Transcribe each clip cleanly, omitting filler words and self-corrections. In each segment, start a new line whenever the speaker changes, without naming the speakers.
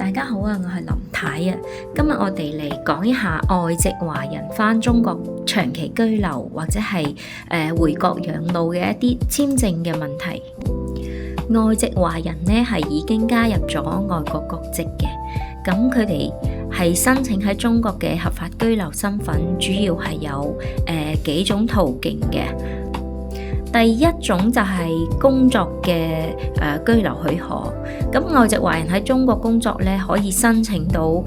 大家好啊，我係林太啊。今日我哋嚟講一下外籍華人返中國長期居留或者係回國養老嘅一啲簽證嘅問題。外籍華人呢係已經加入咗外國國籍嘅，咁佢哋係申請喺中國嘅合法居留身份，主要係有幾種途徑嘅。第一種就係工作嘅居留許可，咁外籍華人喺中國工作咧，可以申請到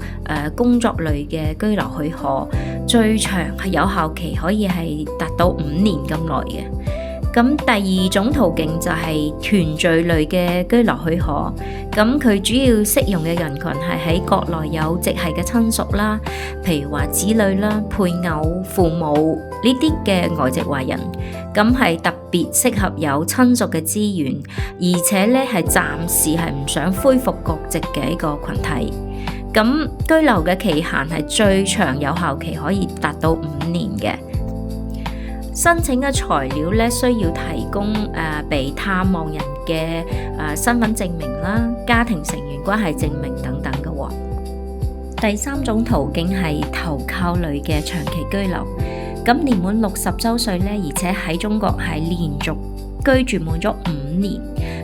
工作類嘅居留許可，最長係有效期可以係達到5年咁耐嘅。咁第二種途徑就係團聚類嘅居留許可，咁佢主要適用嘅人群係喺國內有直系嘅親屬啦，譬如話子女啦、配偶、父母呢啲嘅外籍華人，咁係特別適合有親屬嘅資源，而且咧係暫時係唔想恢復國籍嘅一個群體。咁居留嘅期限係最長有效期可以達到5年嘅。申請嘅材料咧，需要提供被探望人嘅身份證明啦、家庭成員關係證明等等嘅喎。第三種途徑係投靠類嘅長期居留，咁年滿60週歲咧，而且喺中國係連續居住滿咗5年，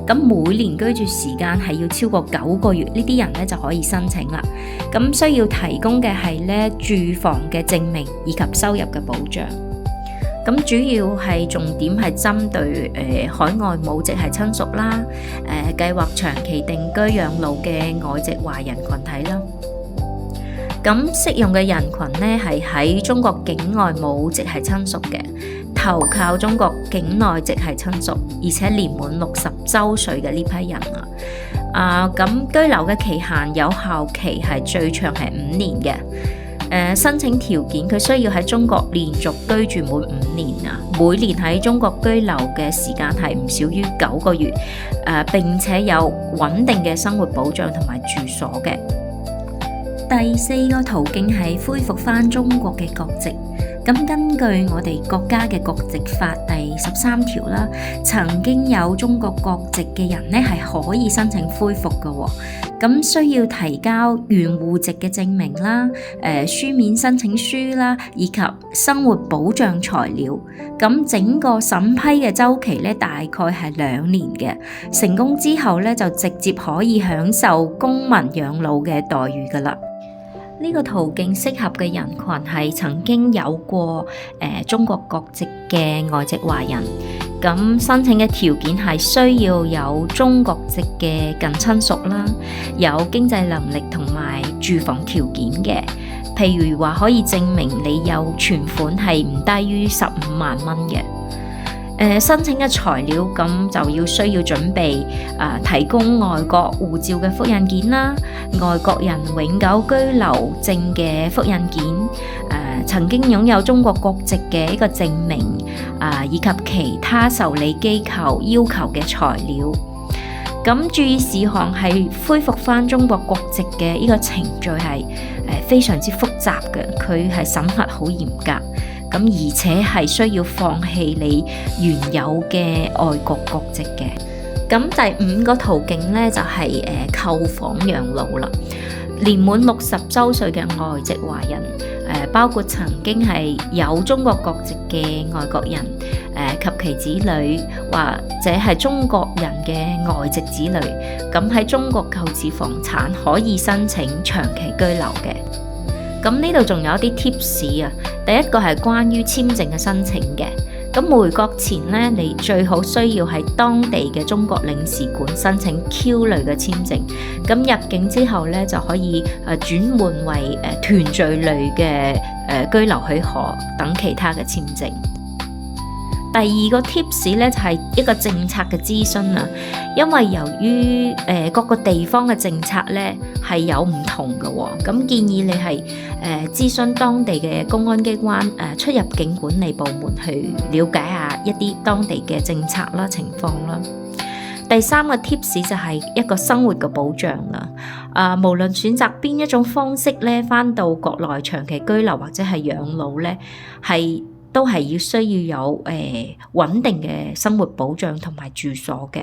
咁每年居住時間係要超過9個月，呢啲人咧就可以申請啦。咁需要提供嘅係咧住房嘅證明以及收入嘅保障。咁主要係重點係針對海外冇直系親屬啦，計劃長期定居養老嘅外籍華人群體啦。咁適用嘅人群呢係喺中國境外冇直系親屬嘅，投靠中國境內直系親屬，而且年滿60週歲嘅呢批人啊。咁居留嘅期限有效期係最長係5年嘅。申請條件佢需要喺中國連續居住滿5年啊，每年喺中國居留嘅時間係唔少於9個月，並且有穩定嘅生活保障同埋住所嘅。第4個途徑係恢復返中國嘅國籍。咁根據我哋國家嘅國籍法第13條啦，曾經有中國國籍嘅人呢係可以申請恢復嘅喎。咁需要提交原戶籍嘅證明啦、書面申請書啦，以及生活保障材料。咁整個審批嘅週期咧，大概係2年嘅。成功之後咧，就直接可以享受公民養老嘅待遇噶啦。呢個途徑適合嘅人群係曾經有過中國國籍嘅外籍華人，咁申請嘅條件係需要有中國籍嘅近親屬啦，有經濟能力同埋住房條件嘅，譬如話可以證明你有存款係唔低於15萬蚊嘅。申請嘅材料咁就要需要準備提供外國護照嘅複印件啦，外國人永久居留證嘅複印件，曾經擁有中國國籍嘅一個證明，以及其他受理機構要求嘅材料。咁注意事項係恢復返中國國籍嘅呢個程序係非常之複雜嘅，佢係審核好嚴格。咁而且係需要放棄你原有嘅外國國籍嘅。咁第5個途徑呢，就係購房養老啦。年滿60週歲嘅外籍華人，包括曾經係有中國國籍嘅外國人，及其子女，或者係中國人嘅外籍子女，咁喺中國購置房產可以申請長期居留嘅。咁呢度仲有一啲 tips 啊，第一個係關於簽證嘅申請嘅。咁回國前呢，你最好需要喺當地嘅中國領事館申請 Q 類嘅簽證。咁入境之後呢，就可以轉換為團聚類嘅居留許可等其他嘅簽證。第2個 tips 咧就係一個政策嘅諮詢啊，因為由於各個地方嘅政策咧係有唔同嘅喎，咁建議你係諮詢當地嘅公安機關、出入境管理部門去了解下一啲當地嘅政策啦、情況啦。第3個 tips 就係一個生活嘅保障啦。無論選擇邊一種方式咧，返到國內長期居留或者係養老咧，都係需要有穩定嘅生活保障同埋住所嘅。